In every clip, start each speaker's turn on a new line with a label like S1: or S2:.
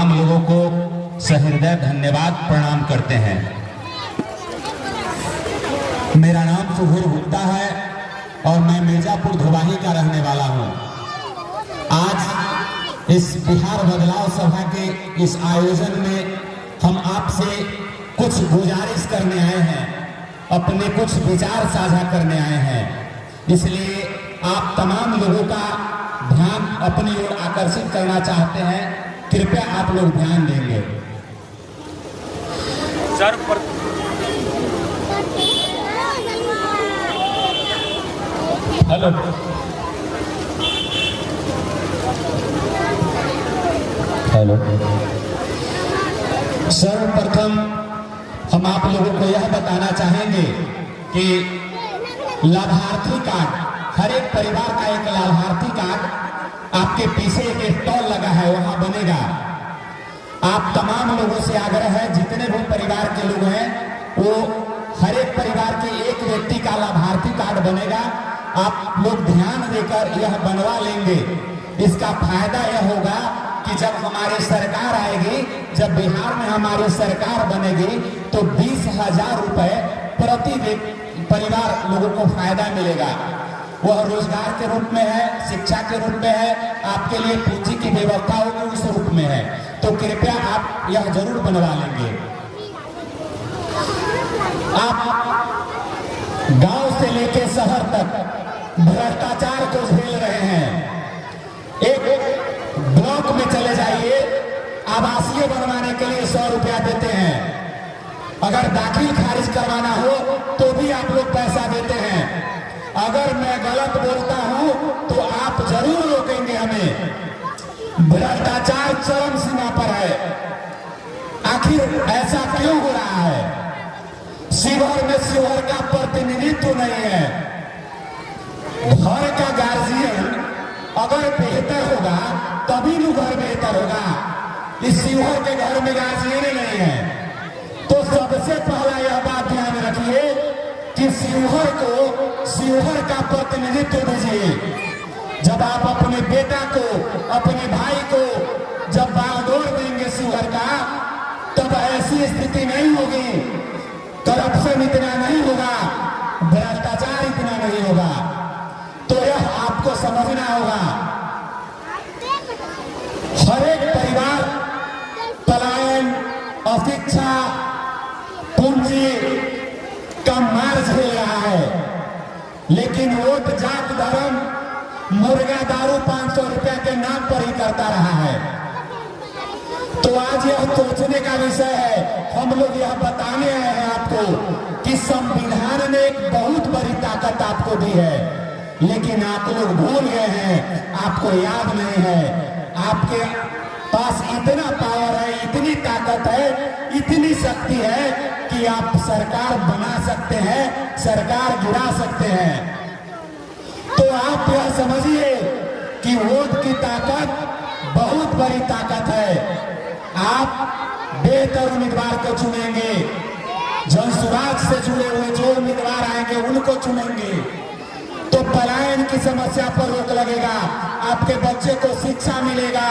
S1: तमाम लोगों को सहृदय धन्यवाद प्रणाम करते हैं। मेरा नाम सुहूर गुप्ता है और मैं मिर्जापुर धोबाही का रहने वाला हूं। आज इस बिहार बदलाव सभा के इस आयोजन में हम आपसे कुछ गुजारिश करने आए हैं, अपने कुछ विचार साझा करने आए हैं। इसलिए आप तमाम लोगों का ध्यान अपनी ओर आकर्षित करना चाहते हैं, कृपया आप लोग ध्यान देंगे। Hello, hello. सर्वप्रथम हम आप लोगों को यह बताना चाहेंगे कि लाभार्थी कार्ड, हर एक परिवार का एक लाभार्थी कार्ड आपके पीछे एक स्टॉल लगा है, वहां बनेगा। आप तमाम लोगों से आग्रह है, जितने भी परिवार के लोग हैं वो हर एक परिवार के एक व्यक्ति का लाभार्थी कार्ड बनेगा। आप लोग ध्यान देकर यह बनवा लेंगे। इसका फायदा यह होगा कि जब हमारी सरकार आएगी, जब बिहार में हमारी सरकार बनेगी, तो 20,000 रुपए प्रति परिवार लोगों को फायदा मिलेगा। वह रोजगार के रूप में है, शिक्षा के रूप में है, आपके लिए पूंजी की व्यवस्था होगी उस रूप में है। तो कृपया आप यह जरूर बनवा लेंगे। आप गांव से लेकर शहर तक भ्रष्टाचार को झेल रहे हैं। एक ब्लॉक में चले जाइए, आवासीय बनवाने के लिए 100 रुपया देते हैं। अगर दाखिल खारिज करवाना हो तो भी आप लोग पैसा देते हैं। अगर मैं गलत बोलता हूं तो आप जरूर रोकेंगे हमें। भ्रष्टाचार चरम सीमा पर है। आखिर ऐसा क्यों हो रहा है? शिवहर में शिवहर का प्रतिनिधित्व नहीं है। घर का गार्जियन अगर बेहतर होगा तभी लोग घर बेहतर होगा। इस शिवहर के घर में गार्जियन नहीं है। तो सबसे पहला यह बात ध्यान रखिए कि शिवहर को शिवहर का प्रतिनिधित्व दीजिए। जब आप अपने बेटा को, अपने भाई को जब बागडोर देंगे शिवहर का, तब ऐसी स्थिति नहीं होगी, करप्शन इतना नहीं होगा, भ्रष्टाचार इतना नहीं होगा। तो यह आपको समझना होगा। हर एक परिवार पलायन, अशिक्षा, पूंजी का मार झेल रहा है, लेकिन वोट जात धर्म, मुर्गा दारू 500 रुपया के नाम पर ही करता रहा है। तो आज यह सोचने का विषय है। हम लोग यह बताने आए हैं आपको कि संविधान ने एक बहुत बड़ी ताकत आपको दी है, लेकिन आप लोग भूल गए हैं, आपको याद नहीं है। आपके पास इतना पावर है, इतनी ताकत है, इतनी शक्ति है कि आप सरकार बना सकते हैं, सरकार गिरा सकते हैं। तो आप यह समझिए कि वोट की ताकत बहुत बड़ी ताकत है। आप बेहतर उम्मीदवार को चुनेंगे, जनसुराज से जुड़े हुए जो उम्मीदवार आएंगे उनको चुनेंगे, तो पलायन की समस्या पर रोक लगेगा, आपके बच्चे को शिक्षा मिलेगा,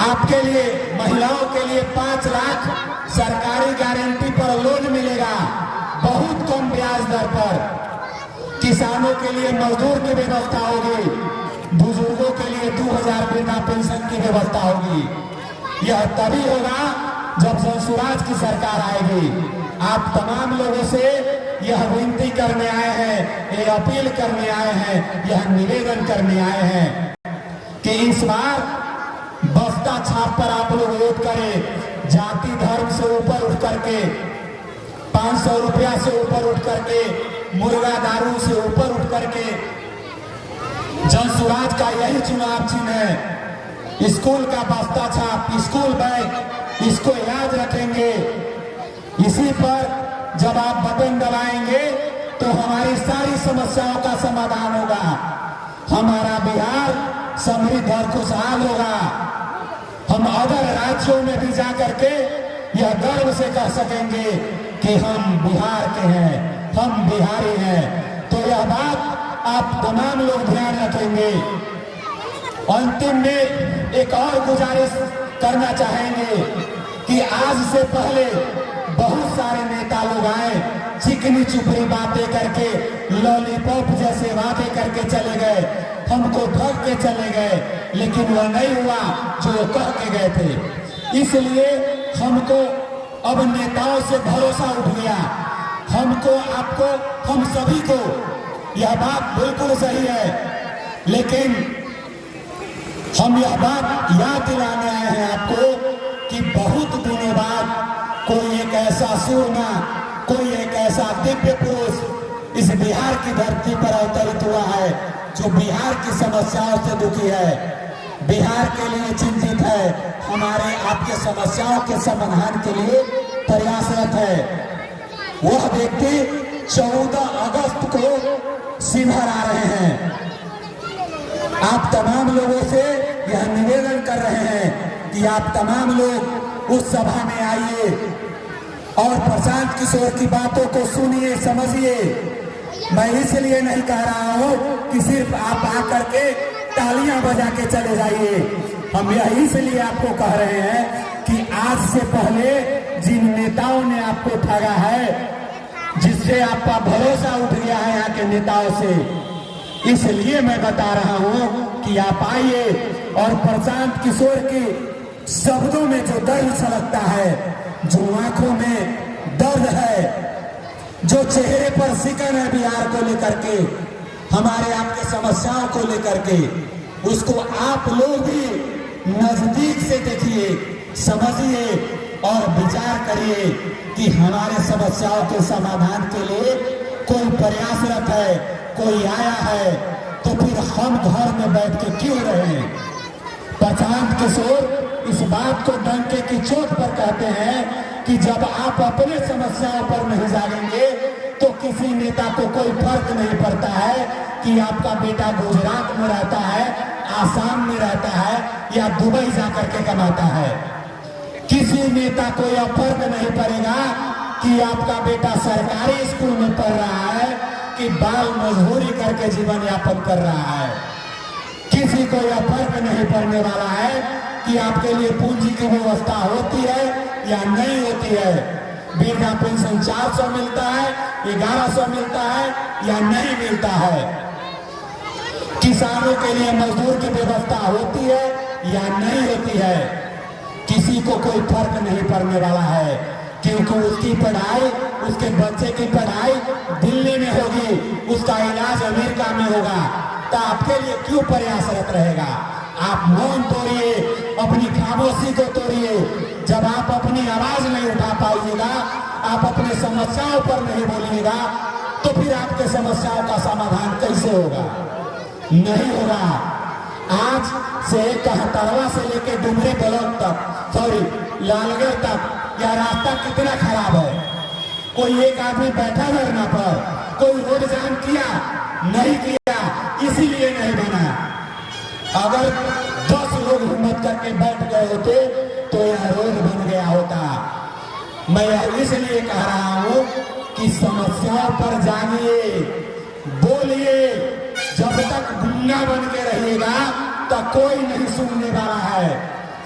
S1: आपके लिए, महिलाओं के लिए 5 लाख सरकारी गारंटी पर लोन मिलेगा, बहुत कम ब्याज दर पर। किसानों के लिए मजदूर की व्यवस्था होगी, बुजुर्गों के लिए 2000 वृद्धा पेंशन की व्यवस्था होगी। यह तभी होगा जब जनसुराज की सरकार आएगी। आप तमाम लोगों से यह विनती करने आए हैं, यह अपील करने आए हैं, यह निवेदन करने आए हैं कि इस बार बस्ता छाप पर आप लोग वोट करें। जाति धर्म से ऊपर उठ करके, 500 रुपया से ऊपर उठ करके, मुर्गा दारू से ऊपर उठ करके, जनसुराज का यही चुनाव चिन्ह है। स्कूल का बस्ता छाप, स्कूल बैग, इसको याद रखेंगे। इसी पर जब आप बटन दबाएंगे तो हमारी सारी समस्याओं का समाधान होगा। हमारा बिहार समृद्ध और खुशहाल होगा। हम अदर राज्यों में भी जाकर के यह गर्व से कह सकेंगे कि हम बिहार के हैं, हम बिहारी हैं। तो यह बात आप तमाम लोग ध्यान रखेंगे। अंतिम में एक और गुजारिश करना चाहेंगे कि आज से पहले बहुत सारे नेता लोग आए, चिकनी चुपड़ी बातें करके, लॉलीपॉप जैसे वादे करके चले गए, हमको ठग के चले गए, लेकिन वह नहीं हुआ जो वो कह के गए थे। इसलिए हमको अब नेताओं से भरोसा उठ गया। हमको, आपको, हम सभी को यह बात बिल्कुल सही है, लेकिन हम यह बात याद दिलाने आए हैं आपको कि बहुत दिनों बाद कोई एक ऐसा सूरमा, कोई एक ऐसा दिव्य पुरुष इस बिहार की धरती पर अवतरित हुआ है जो बिहार की समस्याओं से दुखी है, बिहार के लिए चिंतित है, हमारे आपके समस्याओं के समाधान के लिए प्रयासरत है। वह व्यक्ति 14 अगस्त को शिवहर आ रहे हैं। आप तमाम लोगों से यह निवेदन कर रहे हैं कि आप तमाम लोग उस सभा में आइए और प्रशांत किशोर की बातों को सुनिए, समझिए। मैं इसलिए नहीं कह रहा हूं कि सिर्फ आप आकर के तालियां बजा के चले जाइए। हम यह इसलिए आपको कह रहे हैं कि आज से पहले जिन नेताओं ने आपको ठगा है, जिससे आपका भरोसा उठ गया है यहाँ के नेताओं से, इसलिए मैं बता रहा हूं कि आप आइए और प्रशांत किशोर के शब्दों में जो दर्द छलकता है, जो आंखों में दर्द है, जो चेहरे पर सिकन है बिहार को लेकर के, हमारे आपके समस्याओं को लेकर के, उसको आप लोग भी नजदीक से देखिए, समझिए और विचार करिए कि हमारे समस्याओं के समाधान के लिए कोई प्रयासरत है, कोई आया है, तो फिर हम घर में बैठ के क्यों रहे। प्रशांत किशोर इस बात को डंके की चोट पर कहते हैं कि जब आप अपने समस्याओं पर नहीं जागेंगे तो किसी नेता को कोई फर्क नहीं पड़ता है कि आपका बेटा गुजरात में रहता है, आसाम में रहता है या दुबई जाकर के कमाता है। किसी नेता को यह फर्क नहीं पड़ेगा कि आपका बेटा सरकारी स्कूल में पढ़ रहा है कि बाल मजदूरी करके जीवन यापन कर रहा है। किसी को यह फर्क नहीं पड़ने वाला है कि आपके लिए पूंजी की व्यवस्था होती है या नहीं होती है, वृद्धा पेंशन 400 मिलता है, 1100 मिलता है या नहीं मिलता है, किसानों के लिए मजदूर की व्यवस्था होती है या नहीं होती है। किसी को कोई फर्क नहीं पड़ने वाला है, क्योंकि उसकी पढ़ाई, उसके बच्चे की पढ़ाई दिल्ली में होगी, उसका इलाज अमेरिका में होगा, तो आपके लिए क्यों प्रयासरत रहेगा। आप मौन तोड़िए, अपनी खामोशी को तोड़िए। जब आप अपनी आवाज नहीं उठा पाइएगा, आप अपने समस्याओं पर नहीं बोलिएगा, तो फिर आपके समस्याओं का समाधान कैसे होगा, नहीं होगा। आज से कहतरवा से लेके डुमरी ब्लॉक तक, सॉरी लालगढ़ तक, यह रास्ता कितना खराब है। कोई एक आदमी बैठा धरना पर, कोई रोड जाम किया, नहीं किया, इसीलिए नहीं बना। अगर 10 लोग हिम्मत करके बैठ गए होते तो यह रोड बन गया होता। मैं इसलिए कह रहा हूं कि समस्याओं पर जानिए, बोलिए। जब तक गुंगा बन के रहिएगा तो कोई नहीं सुनने वाला है।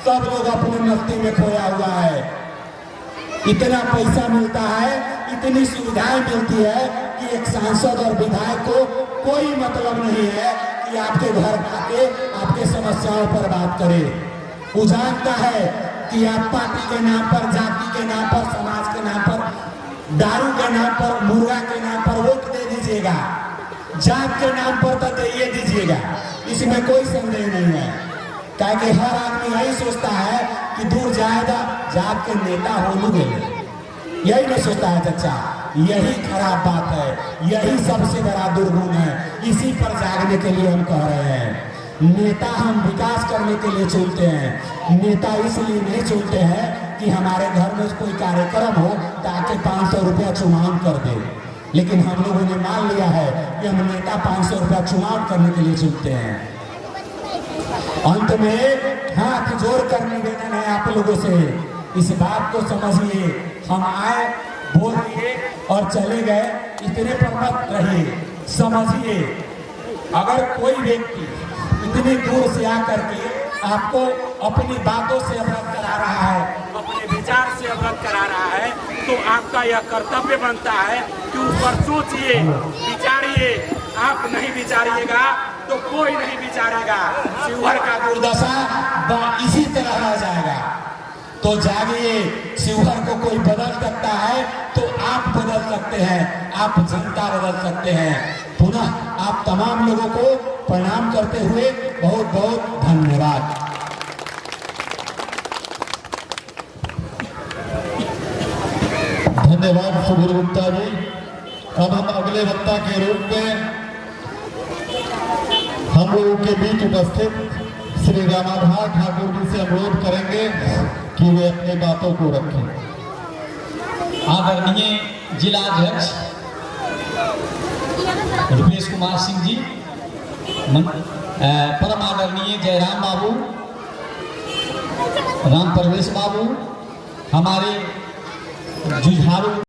S1: सब लोग अपनी मस्ती में खोया हुआ है। इतना पैसा मिलता है, इतनी सुविधाएं मिलती है कि एक सांसद और विधायक को कोई मतलब नहीं है कि आपके घर आके आपके समस्याओं पर बात करे। वो जानता है कि आप पार्टी के नाम पर, जाति के नाम पर, समाज के नाम पर, दारू के नाम पर, मुर्गा के नाम पर वोट दे दीजिएगा, जात के नाम पर तो दे दीजिएगा, इसमें कोई संदेह नहीं है। क्योंकि हर आदमी यही सोचता है कि दूर जाएगा जात के नेता होंगे, यही नहीं सोचता है चचा। यही खराब बात है, यही सबसे बड़ा दुर्गुण है। इसी पर जागने के लिए हम कह रहे हैं। नेता हम विकास करने के लिए चुनते हैं, नेता इसलिए नहीं चुनते हैं कि हमारे घर में कोई कार्यक्रम हो ताकि 500 रुपया चुनाव कर दे। लेकिन हम लोगों ने मान लिया है कि हम नेता 500 रुपया चुनाव करने के लिए चुनते हैं। अंत में हाथ जोड़ कर निवेदन है आप लोगों से, इस बात को समझिए। हम आए, बोल दिए और चले गए, इतने पर मत रहिए, समझिए। अगर कोई व्यक्ति इतनी दूर से आकर के आपको अपनी बातों से अवगत करा रहा है, अपने विचार से अवगत करा रहा है, तो आपका यह कर्तव्य बनता है कि ऊपर सोचिए, विचारिए। आप नहीं विचारिएगा तो कोई नहीं विचारेगा। शिवहर का दुर्दशा इसी तरह रह जाएगा। तो जागिए, शिवहर को कोई बदल सकता है तो आप बदल सकते हैं, आप जनता बदल सकते हैं। पुनः आप तमाम लोगों को प्रणाम करते हुए बहुत बहुत धन्यवाद।
S2: धन्यवाद सुधीर गुप्ता जी। अब हम अगले वक्ता के रूप में हम लोगों के बीच उपस्थित श्री रामाधार ठाकुर जी से अनुरोध करेंगे कि वे अपनी बातों को रखें।
S3: आदरणीय जिला अध्यक्ष रुपेश कुमार सिंह जी, परम आदरणीय जयराम बाबू, राम परवेश बाबू, हमारे जुझारू